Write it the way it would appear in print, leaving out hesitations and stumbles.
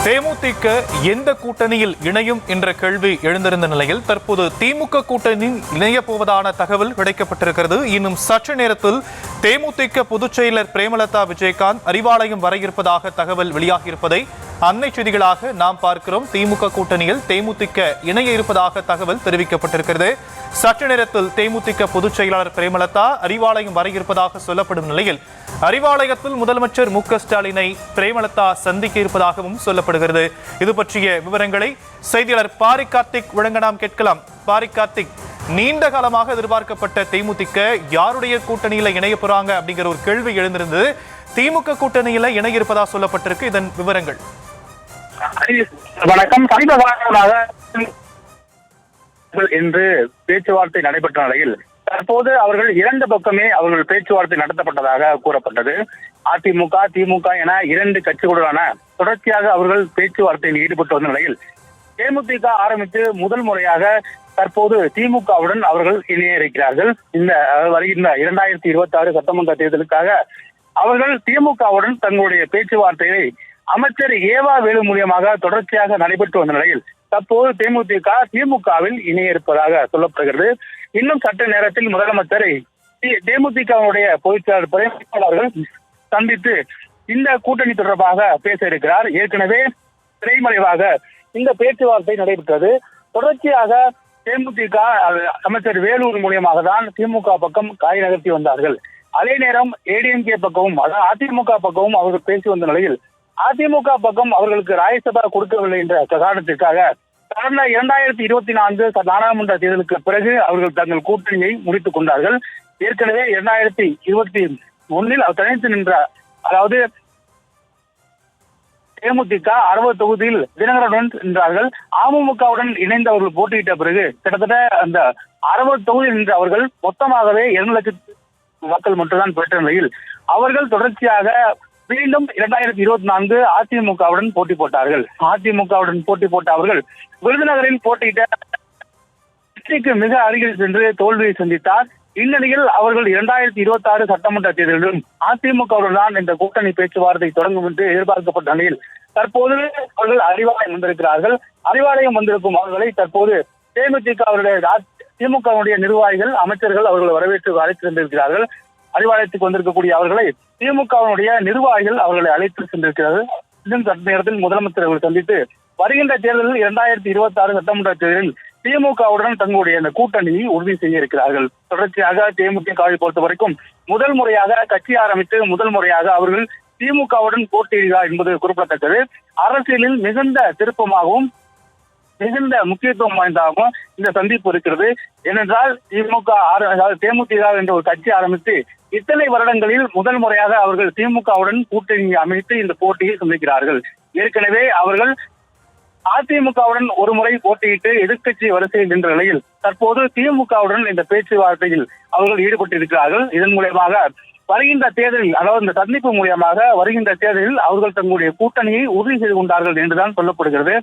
தேமுதிக எந்த கூட்டணியில் இணையும் என்ற கேள்வி எழுந்திருந்த நிலையில் தற்போது திமுக கூட்டணியில் இணைய போவதான தகவல் கிடைக்கப்பட்டிருக்கிறது. இன்னும் சற்று நேரத்தில் தேமுதிக பொதுச் செயலர் பிரேமலதா விஜயகாந்த் அறிவாலயம் வர இருப்பதாக தகவல் வெளியாகியிருப்பதை அண்மை செய்திகளாக நாம் பார்க்கிறோம். திமுக கூட்டணியில் தேமுதிக இணைய இருப்பதாக தகவல் தெரிவிக்கப்பட்டிருக்கிறது. சற்று நேரத்தில் தேமுதிக பொதுச் செயலாளர் பிரேமலதா அறிவாலயம் வர இருப்பதாக சொல்லப்படும் நிலையில் அறிவாலயத்தில் முதலமைச்சர் மு.க.ஸ்டாலினை பிரேமலதா சந்திக்க இருப்பதாகவும் சொல்லப்படுகிறது. இது பற்றிய விவரங்களை செய்தியாளர் பாரி கார்த்திக் வழங்க நாம் கேட்கலாம். பாரி கார்த்திக், நீண்ட காலமாக எதிர்பார்க்கப்பட்ட தேமுதிக யாருடைய கூட்டணியில இணைய போறாங்க அப்படிங்கிற ஒரு கேள்வி எழுந்திருந்தது. திமுக கூட்டணியில இணைய இருப்பதா சொல்லப்பட்டிருக்கு. இதன் விவரங்கள். வணக்கம். சமீப காலமாக என்று பேச்சுவார்த்தை நடைபெற்ற நிலையில் தற்போது அவர்கள் இரண்டு பக்கமே அவர்கள் பேச்சுவார்த்தை நடத்தப்பட்டதாக கூறப்பட்டது. அதிமுக, திமுக என இரண்டு கட்சிகளுடனான தொடர்ச்சியாக அவர்கள் பேச்சுவார்த்தையில் ஈடுபட்டு வந்த நிலையில் தேமுதிக ஆரம்பித்து முதல் முறையாக தற்போது திமுகவுடன் அவர்கள் இணைய இருக்கிறார்கள். இந்த வருகின்ற 2026 சட்டமன்ற தேர்தலுக்காக அவர்கள் திமுகவுடன் தங்களுடைய பேச்சுவார்த்தையை அமைச்சர் ஏவா வேலு மூலியமாக தொடர்ச்சியாக நடைபெற்று வந்த நிலையில் தற்போது தேமுதிக திமுகவில் இணைய இருப்பதாக சொல்லப்படுகிறது. இன்னும் சற்று நேரத்தில் முதலமைச்சரை தேமுதிகவுடைய பொதுச்செயலாளர் பிரேமலதா சந்தித்து இந்த கூட்டணி தொடர்பாக பேச இருக்கிறார். ஏற்கனவே திரைமறைவாக இந்த பேச்சுவார்த்தை நடைபெற்றது. தொடர்ச்சியாக தேமுதிக அமைச்சர் வேலூர் மூலியமாக தான் திமுக பக்கம் காய் நகர்த்தி வந்தார்கள். அதே நேரம் ஏடிஎம்கே பக்கமும் அதாவது அதிமுக பக்கமும் அவர்கள் பேசி வந்த நிலையில் அதிமுக பக்கம் அவர்களுக்கு ராஜ்யசபா கொடுக்கவில்லை என்ற காரணத்திற்காக கடந்த 2024 நாடாளுமன்ற தேர்தலுக்கு பிறகு அவர்கள் தங்கள் கூட்டணியை முடித்துக் கொண்டார்கள். ஏற்கனவே 2021 அவர் தனித்து நின்ற அதாவது தேமுதிக 60 தொகுதியில் தினகரனுடன் நின்றார்கள். அமமுகவுடன் இணைந்து அவர்கள் போட்டியிட்ட பிறகு கிட்டத்தட்ட அந்த 60 தொகுதியில் நின்ற அவர்கள் மொத்தமாகவே 2 லட்சம் மக்கள் மட்டும்தான் பெற்ற நிலையில் அவர்கள் தொடர்ச்சியாக மீண்டும் 2024 அதிமுகவுடன் போட்டி போட்டார்கள். அதிமுகவுடன் போட்டி போட்ட அவர்கள் விருதுநகரில் போட்டியிட்ட வெற்றிக்கு மிக அருகில் சென்று தோல்வியை சந்தித்தார். இந்நிலையில் அவர்கள் 2026 சட்டமன்ற தேர்தலிலும் அதிமுகவுடன் தான் இந்த கூட்டணி பேச்சுவார்த்தை தொடங்கும் என்று எதிர்பார்க்கப்பட்ட நிலையில் தற்போது அவர்கள் அறிவாலயம் வந்திருக்கிறார்கள். அறிவாலயம் வந்திருக்கும் அவர்களை தற்போது தேமுதிக திமுகவுடைய நிர்வாகிகள், அமைச்சர்கள் அவர்கள் வரவேற்று அழைத்து சென்றிருக்கிறார்கள். அறிவாலயத்துக்கு வந்திருக்கக்கூடிய அவர்களை திமுகவினுடைய நிர்வாகிகள் அவர்களை அழைத்து சென்றிருக்கிறார்கள். இன்னும் சற்று நேரத்தில் முதலமைச்சர் அவர்கள் சந்தித்து வருகின்ற தேர்தலில் 2026 சட்டமன்ற தேர்தலில் திமுகவுடன் தங்களுடைய அந்த கூட்டணியை உறுதி செய்ய இருக்கிறார்கள். தொடர்ச்சியாக தேமுதிகவை பொறுத்த வரைக்கும் முதல் முறையாக கட்சி ஆரம்பித்து முதல் முறையாக அவர்கள் திமுகவுடன் போட்டியிடுகிறார் என்பது குறிப்பிடத்தக்கது. அரசியலில் மிகுந்த திருப்பமாகவும் மிகுந்த முக்கியத்துவம் வாய்ந்ததாகவும் இந்த சந்திப்பு இருக்கிறது. ஏனென்றால் தேமுதிக என்ற ஒரு கட்சி ஆரம்பித்து இத்தனை வருடங்களில் முதல் முறையாக அவர்கள் திமுகவுடன் கூட்டணி அமைத்து இந்த போட்டியை சந்திக்கிறார்கள். ஏற்கனவே அவர்கள் அதிமுகவுடன் ஒரு முறை போட்டியிட்டு எதிர்க்கட்சி வரிசையில் நின்ற நிலையில் தற்போது திமுகவுடன் இந்த பேச்சுவார்த்தையில் அவர்கள் ஈடுபட்டிருக்கிறார்கள். இதன் மூலமாக வருகின்ற தேர்தலில் அதாவது இந்த சந்திப்பு மூலியமாக வருகின்ற தேர்தலில் அவர்கள் தங்களுடைய கூட்டணியை உறுதி செய்து கொண்டார்கள் என்றுதான் சொல்லப்படுகிறது.